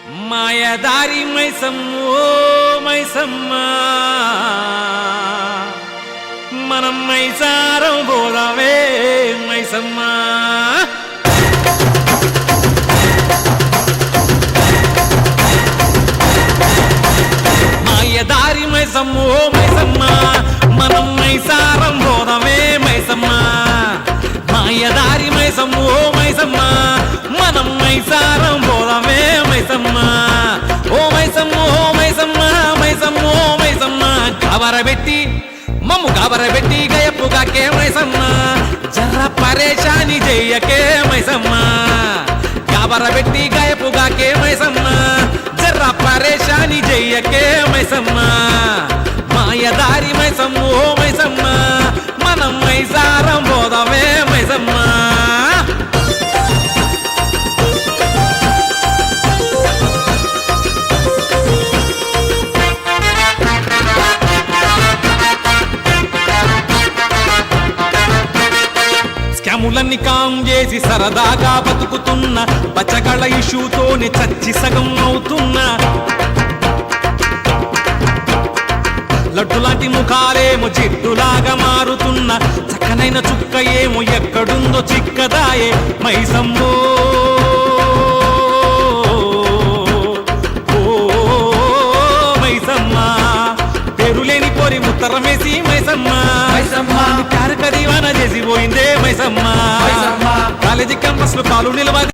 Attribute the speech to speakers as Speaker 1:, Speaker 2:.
Speaker 1: మాయదారి మైసమ్మో మైసమ్మ మనం మైసారం పోదామే మైసమ్మ మాయదారి మైసమ్మో మైసమ్మ మనం మైసారం పోదామే మైసమ్మ మాయదారి మైసమ్మో మైసమ్మ మనం మైసారం పోదామే మైసమ్మ ఓ మైసమ్మ ఓ మైసమ్మ మైసమ్మ ఓ మైసమ్మ గాబరబెట్టి మమ్ము గాబరబెట్టి గయప్పుగాకే మైసమ్మ జర్ర పరేషాని చెయ్యకే మైసమ్మ గాబరబెట్టి గయప్పుగాకే మైసమ్మ జర్ర పరేషాని చెయ్యకే మైసమ్మ మాయదారి మైసమ్మ ఓ మైసమ్మ మనం మైసారం పోదామే మైసమ్మ స్కాములన్నీ కాం చేసి సరదాగా బతుకుతున్న బచ్చగళ్ళ ఇష్యూతోనే చచ్చి సగం అవుతున్నా లడ్డులాంటి ముఖాలేమో జిడ్డులాగా మారుతున్న చక్కనైన చుక్క ఏమో ఎక్కడుందో చిక్కదాయే మైసమ్మో మైసమ్మ పేరులేని పోరి ముత్తరమేసి మైసమ్మ కారు కదీవాన చేసి పోయిందే మైసమ్మ కాలేజీ క్యాంపస్ లో కాలు నిలబడి